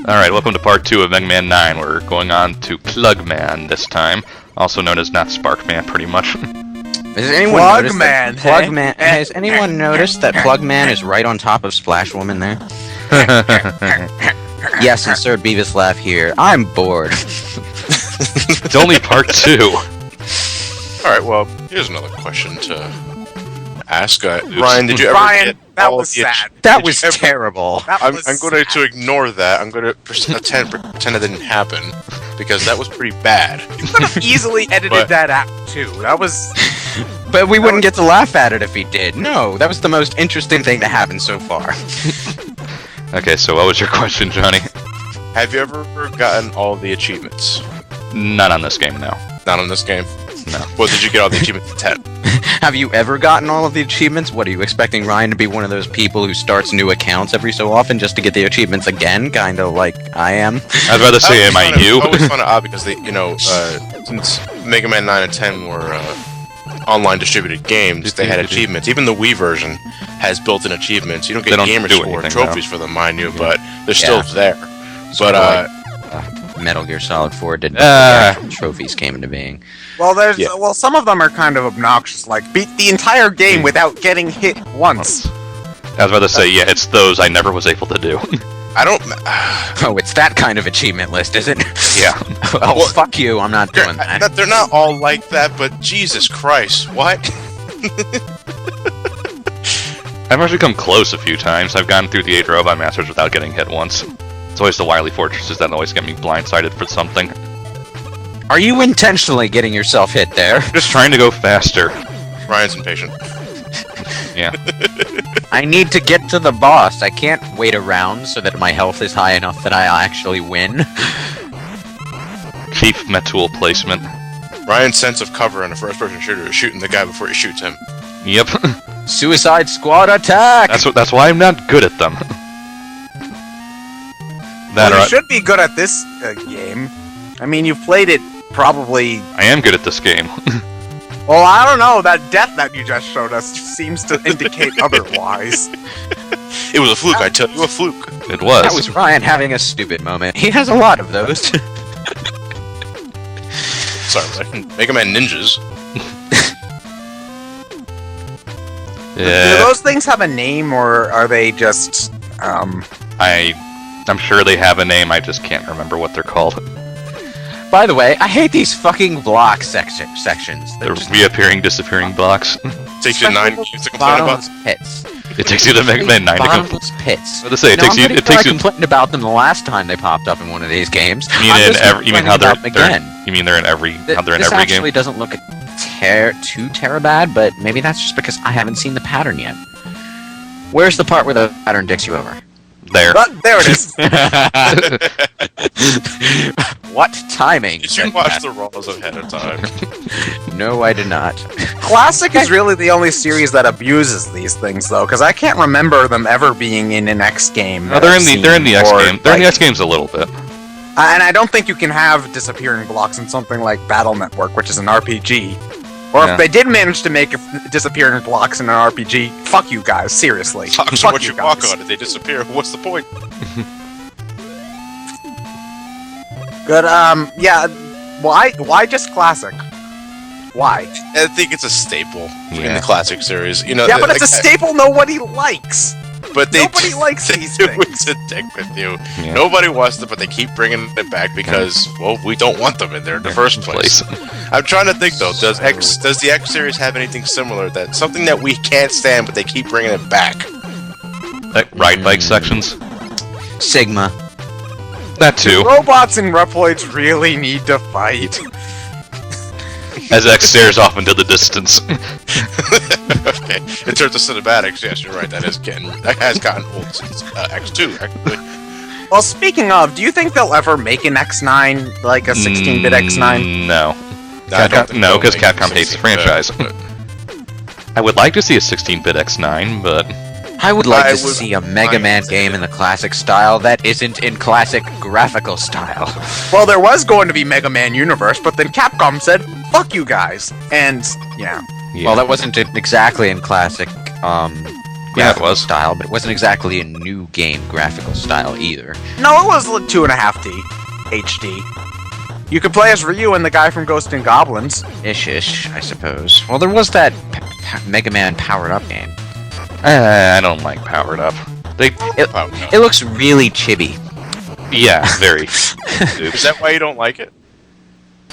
Alright, welcome to part 2 of Megaman 9. We're going on to Plugman this time, also known as not Sparkman, pretty much. Has anyone noticed that Plugman? Has anyone noticed that Plugman is right on top of Splash Woman there? Yes, insert Beavis laugh here. I'm bored. It's only part 2. Alright, well, here's another question to ask. Ryan, did you ever get that all was of the sad. That was terrible. I'm going to ignore that. I'm going to pretend it didn't happen, because that was pretty bad. You could have easily edited that out, too. That was... But we wouldn't get to laugh at it if he did. No, that was the most interesting thing to happen so far. Okay, so what was your question, Johnny? Have you ever gotten all the achievements? Not on this game, no. Not on this game? No. Well, did you get all the achievements at 10? Have you ever gotten all of the achievements? What, are you expecting Ryan to be one of those people who starts new accounts every so often just to get the achievements again? Kind of like I am? I was about to say, am I you? I always found it odd because, since Mega Man 9 and 10 were online distributed games, they had achievements. Even the Wii version has built-in achievements. You don't get gamer score trophies for them, mind you, but they're still there. But, Metal Gear Solid 4 did trophies came into being. Well, some of them are kind of obnoxious, like beat the entire game without getting hit once. I was about to say, yeah, it's those I never was able to do. I don't... Oh, it's that kind of achievement list, is it? Yeah. Well, fuck you, I'm not doing that. They're not all like that, but Jesus Christ, what? I've actually come close a few times. I've gone through the 8 Robot Masters without getting hit once. It's always the Wily Fortresses that always get me blindsided for something. Are you intentionally getting yourself hit there? Just trying to go faster. Ryan's impatient. Yeah. I need to get to the boss. I can't wait around so that my health is high enough that I actually win. Chief Metul placement. Ryan's sense of cover in a first-person shooter is shooting the guy before he shoots him. Yep. Suicide Squad attack! That's why I'm not good at them. You should be good at this game. I mean, you've played it probably... I am good at this game. Well, I don't know. That death that you just showed us seems to indicate otherwise. It was a fluke, I tell you, a fluke. It was. That was Ryan having a stupid moment. He has a lot of those. Sorry, Mega Man ninjas. Yeah. Do those things have a name, or are they just, I'm sure they have a name, I just can't remember what they're called. By the way, I hate these fucking block sections. They're reappearing, disappearing blocks. Takes you 9 years to complain about. Pits. It takes you to Mega Man 9 to complain. Pits. What to say? I complained about them the last time they popped up in one of these games. You mean how they're in every This actually game? doesn't look too bad, but maybe that's just because I haven't seen the pattern yet. Where's the part where the pattern dicks you over? There. There it is. What timing? Did you watch the Raws ahead of time? No, I did not. Classic is really the only series that abuses these things, though, because I can't remember them ever being in an X game. No, they're in the X game. They're in the X games a little bit. And I don't think you can have disappearing blocks in something like Battle Network, which is an RPG. Or if they did manage to make disappearing blocks in an RPG, fuck you guys, seriously. So once you walk on it, they disappear. What's the point? Good, yeah, why just Classic? Why? I think it's a staple in the Classic series. You know, yeah, but it's a staple nobody likes. But nobody likes these things. It's a dick with you. Yeah. Nobody wants them, but they keep bringing it back because, well, we don't want them in there in the first place. I'm trying to think though. Does the X series have anything similar? That something that we can't stand, but they keep bringing it back? Like ride bike sections. Sigma. That too. Robots and Reploids really need to fight. As X stares off into the distance. Okay. In terms of cinematics, yes, you're right. That has gotten old since X2, actually. Well, speaking of, do you think they'll ever make an X9, like a 16-bit X9? No. No, because Capcom hates the franchise. I would like to see a 16-bit X9, but... I would like to see a Mega Man game in the classic style that isn't in classic graphical style. Well, there was going to be Mega Man Universe, but then Capcom said, fuck you guys. And, yeah. Well, that wasn't exactly in classic graphical it was. style, but it wasn't exactly a new game graphical style either. No, it was like 2.5D HD. You could play as Ryu and the guy from Ghosts and Goblins. Ish, I suppose. Well, there was that Mega Man Powered Up game. I don't like Powered Up. It looks really chibi. Yeah, very. Is that why you don't like it?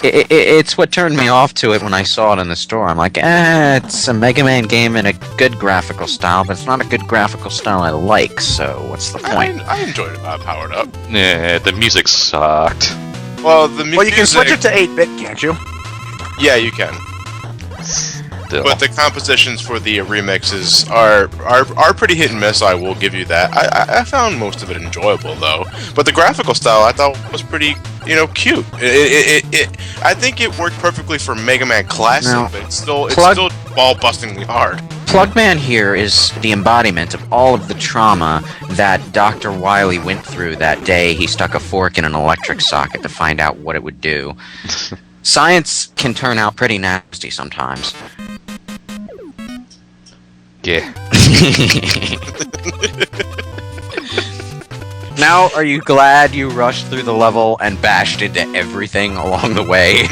It's what turned me off to it when I saw it in the store. I'm like, it's a Mega Man game in a good graphical style, but it's not a good graphical style I like, so what's the point? I enjoyed Powered Up. Yeah, the music sucked. Well, Well, you can switch it to 8-bit, can't you? Yeah, you can. Still. But the compositions for the remixes are pretty hit and miss. I will give you that. I found most of it enjoyable though. But the graphical style I thought was pretty, cute. I think it worked perfectly for Mega Man Classic, Now, but it's still ball-bustingly hard. Plugman here is the embodiment of all of the trauma that Dr. Wily went through that day he stuck a fork in an electric socket to find out what it would do. Science can turn out pretty nasty sometimes. Yeah. Now, are you glad you rushed through the level and bashed into everything along the way?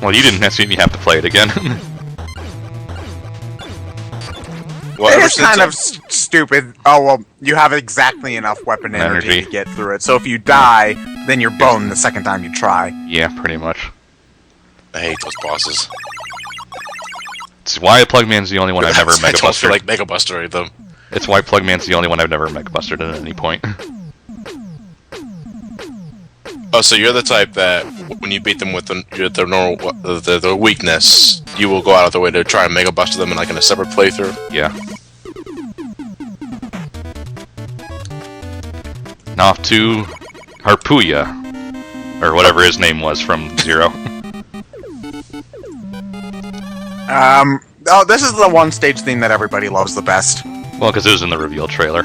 Well, you didn't necessarily have to play it again. Well, It ever is since kind I- of stupid. Oh, well, you have exactly enough weapon energy to get through it. So if you die, then you're boned the second time you try. Yeah, pretty much. I hate those bosses. It's why Plugman's the only one I've never I Mega don't feel Bustered. like Mega Buster them. It's why Plugman's the only one I've never Mega Bustered at any point. Oh, so you're the type that when you beat them with the normal the weakness, you will go out of the way to try and Mega Buster them in a separate playthrough. Yeah. Now off to Harpuya, or whatever his name was from Zero. Oh, this is the one stage theme that everybody loves the best. Well, because it was in the reveal trailer.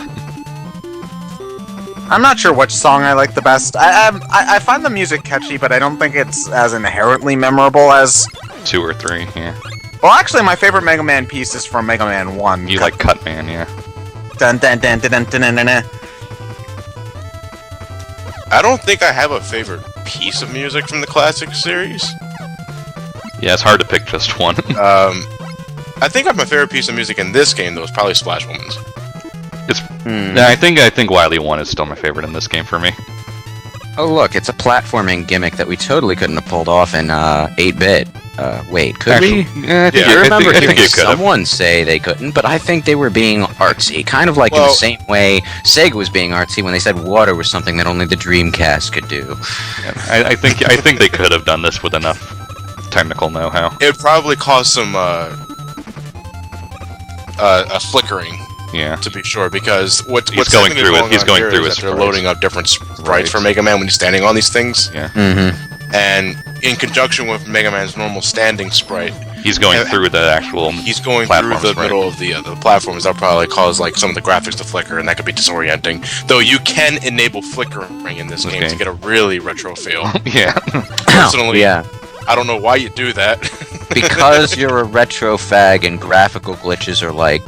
I'm not sure which song I like the best. I find the music catchy, but I don't think it's as inherently memorable as... 2 or 3, yeah. Well, actually, my favorite Mega Man piece is from Mega Man 1. You like Cutman, yeah. Dun dun dun dun dun dun dun dun. I don't think I have a favorite piece of music from the classic series. Yeah, it's hard to pick just one. I think my favorite piece of music in this game though is probably Splash Woman's. Yeah, I think Wily 1 is still my favorite in this game for me. Oh look, it's a platforming gimmick that we totally couldn't have pulled off in 8-bit. Wait, could we? Yeah, Yeah, I remember I think hearing you could have. someone say they couldn't, but I think they were being artsy. Kind of like in the Well- same way Sega was being artsy when they said water was something that only the Dreamcast could do. I think they could have done this with enough technical know-how. It probably caused some a flickering, Yeah. to be sure, because what's He's going technically through it- going he's on going here through is his that they're sprites. loading up different sprites for Mega Man when he's standing on these things, Yeah. Mm-hmm. and in conjunction with Mega Man's normal standing sprite, He's going through the actual. he's going through platforms, the right? middle of the platforms. That'll probably cause some of the graphics to flicker, and that could be disorienting. Though you can enable flickering in this game to get a really retro feel. Yeah. Personally, Yeah. I don't know why you do that. Because you're a retro fag and graphical glitches are like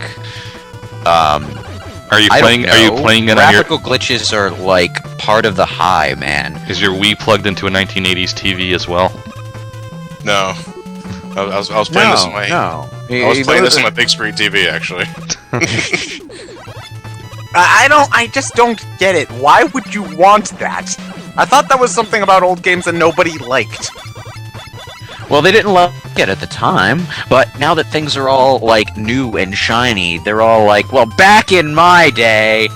Are you I don't playing? Are you know. playing it on your? graphical glitches are like part of the high, man. Is your Wii plugged into a 1980s TV as well? No, I was playing this on my. no. I was playing this on my big screen TV actually. I just don't get it. Why would you want that? I thought that was something about old games that nobody liked. Well, they didn't like it at the time, but now that things are all like new and shiny, they're all like, well, back in my day.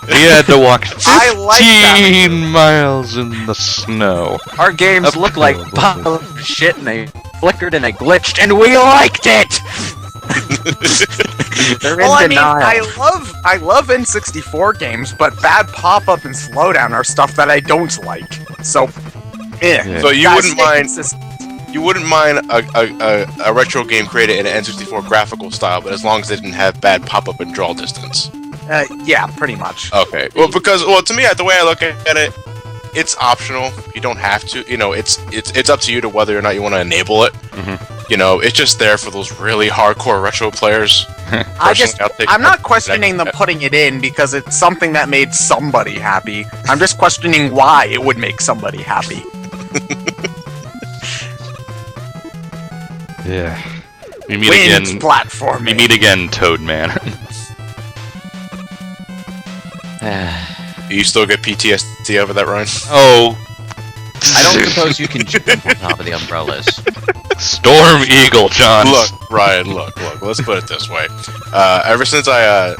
He had to walk I like that. 15 miles in the snow. Our games look like piles of shit, and they flickered and they glitched, and we liked it. They're Well, I in mean, denial. I love N64 games, but bad pop-up and slowdown are stuff that I don't like. So, Yeah. So you Guys, wouldn't stay mind consistent. you wouldn't mind a retro game created in an N64 graphical style, but as long as it didn't have bad pop-up and draw distance. Yeah, pretty much. Okay. Well, to me, the way I look at it, it's optional. You don't have to. It's up to you to whether or not you want to enable it. You know, it's just there for those really hardcore retro players. I'm not questioning them putting it in because it's something that made somebody happy. I'm just questioning why it would make somebody happy. Yeah. We meet again. Platforming. We meet again, Toadman. You still get PTSD over that, Ryan? Oh. I don't suppose you can jump on top of the umbrellas. Storm Eagle, John. Look, Ryan, look. Let's put it this way. Ever since I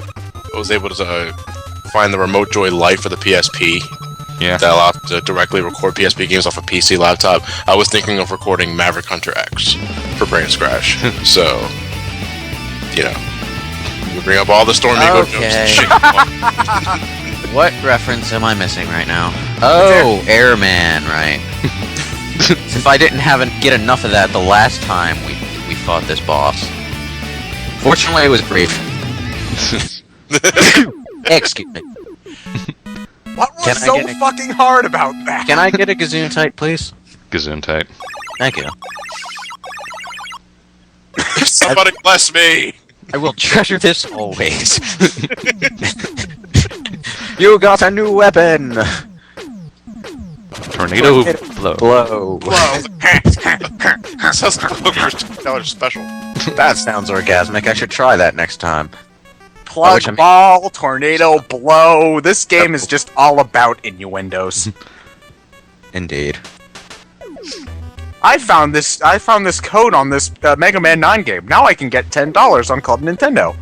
was able to find the Remote Joy Lite for the PSP, that allowed to directly record PSP games off a PC laptop, I was thinking of recording Maverick Hunter X for Brain Scratch. So, you know, you bring up all the Storm Eagle jokes and shit. What reference am I missing right now? Oh, Airman, right. If I didn't get enough of that the last time we fought this boss. Fortunately, it was brief. Excuse me. What was so fucking hard about that? Can I get a Gesundheit, please? Gesundheit. Thank you. Somebody bless me! I will treasure this always. You got a new weapon! Tornado blow. Sounds like $2 special. That sounds orgasmic. I should try that next time. Plug ball, tornado blow. This game is just all about innuendos. Indeed. I found this code on this Mega Man 9 game. Now I can get $10 on Club Nintendo.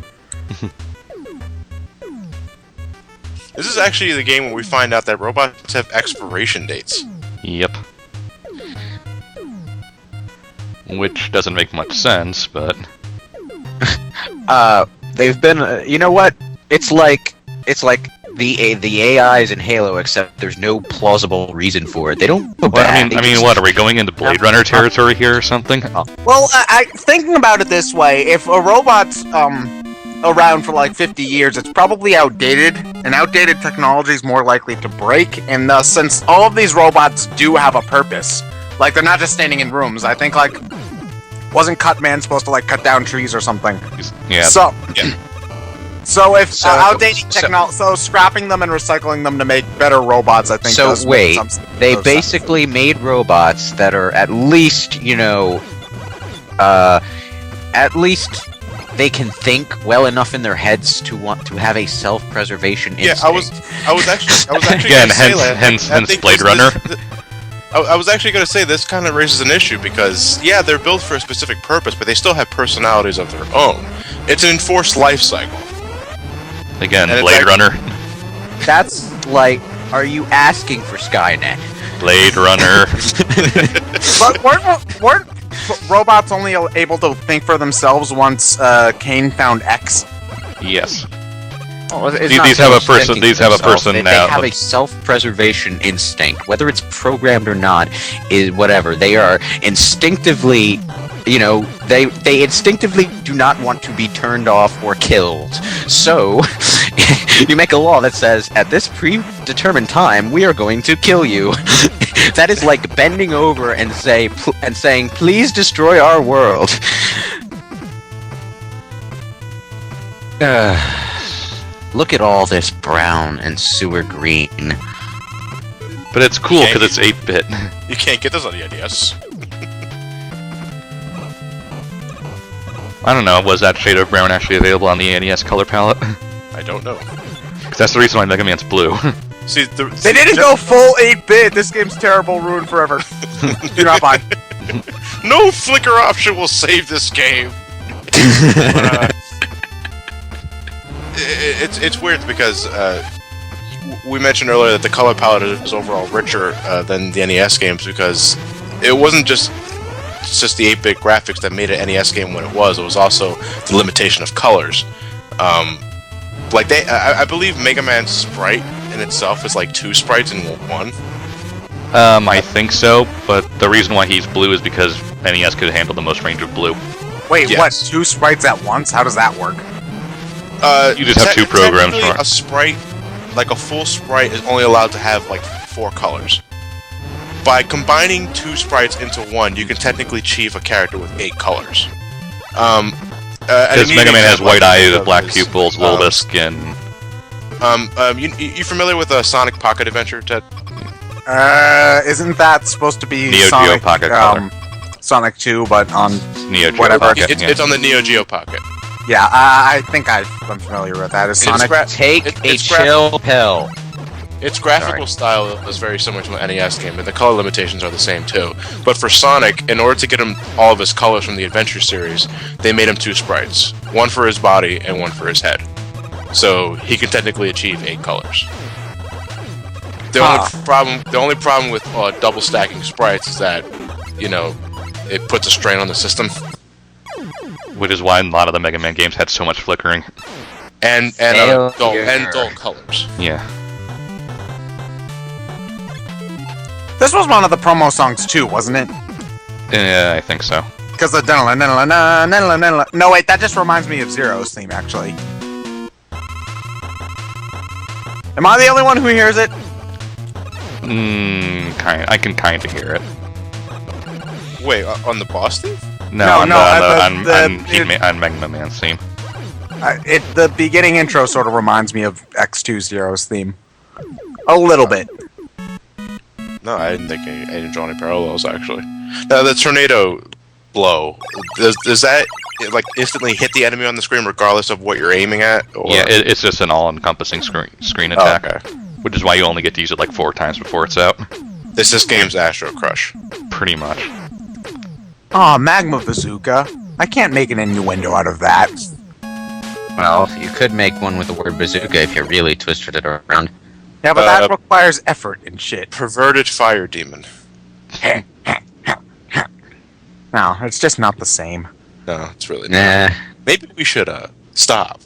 This is actually the game where we find out that robots have expiration dates. Yep. Which doesn't make much sense, but... They've been, you know what? It's like the AIs in Halo, except there's no plausible reason for it. They don't go bad. I mean, what, are we going into Blade Runner territory here or something? Well, thinking about it this way, if a robot's, around for like 50 years, it's probably outdated, and outdated technology is more likely to break, and thus, since all of these robots do have a purpose, like, they're not just standing in rooms, I think, like, wasn't Cutman supposed to, like, cut down trees or something? Yeah. So if outdated technology, so scrapping them and recycling them to make better robots, I think. So wait, they basically made robots that are at least, you know, at least they can think well enough in their heads to want to have a self-preservation instinct. Yeah, I was actually again, hence Blade Runner. I was actually going to say this kind of raises an issue because, yeah, they're built for a specific purpose, but they still have personalities of their own. It's an enforced life cycle. Again, Blade Runner. That's like, are you asking for Skynet? Blade Runner. But weren't robots only able to think for themselves once Kane found X? Yes. Oh, these have a person. These have a person now. They have a self-preservation instinct, whether it's programmed or not. Is whatever they are instinctively. You know, they instinctively do not want to be turned off or killed. So, you make a law that says, at this predetermined time, we are going to kill you. That is like bending over and saying, please destroy our world. Look at all this brown and sewer green. But it's cool because it's 8-bit. You can't get those on the NES. I don't know, was that shade of brown actually available on the NES color palette? I don't know. Because that's the reason why Mega Man's blue. See, they didn't go full 8-bit! This game's terrible, ruined forever. Do not buy. No flicker option will save this game! But, it's weird because we mentioned earlier that the color palette is overall richer than the NES games because it wasn't just the 8-bit graphics that made an NES game what it was also the limitation of colors. Like I believe Mega Man's sprite in itself is like 2 sprites in one. I think so, but the reason why he's blue is because NES could handle the most range of blue. Wait, yes. What? 2 sprites at once? How does that work? You just have 2 programs for it. A sprite, like a full sprite, is only allowed to have like 4 colors. by combining 2 sprites into one, you can technically achieve a character with 8 colors. Because Mega Man has white eyes, black pupils, a little bit of skin. You familiar with Sonic Pocket Adventure, Ted? Isn't that supposed to be Neo Sonic, Geo Pocket Color. Sonic 2, but on Neo Geo whatever? Pocket, It's on the Neo Geo Pocket. Yeah, I think I'm familiar with that. Is Sonic? Take a chill pill. Its graphical style is very similar to an NES game, and the color limitations are the same too. But for Sonic, in order to get him all of his colors from the Adventure series, they made him 2 sprites. One for his body and one for his head. So he can technically achieve 8 colors. The only problem with double stacking sprites is that, it puts a strain on the system. Which is why a lot of the Mega Man games had so much flickering. And dull colors. Yeah. This was one of the promo songs too, wasn't it? Yeah, I think so. Because the no, wait, that just reminds me of Zero's theme, actually. Am I the only one who hears it? I can kind of hear it. Wait, on the boss theme? No, on Mega Man's theme. The beginning intro sort of reminds me of X2 Zero's theme. A little bit. No, I didn't draw any parallels, actually. Now, the tornado blow, does that instantly hit the enemy on the screen regardless of what you're aiming at? Or? Yeah, it's just an all-encompassing screen attack. Okay. Which is why you only get to use it 4 times before it's out. This game's Astro Crush. Pretty much. Aw, Magma Bazooka. I can't make an innuendo out of that. Well, you could make one with the word bazooka if you really twisted it around. Yeah, but that requires effort and shit. Perverted Fire Demon. No, it's just not the same. No, it's really not. Nah. Maybe we should, stop.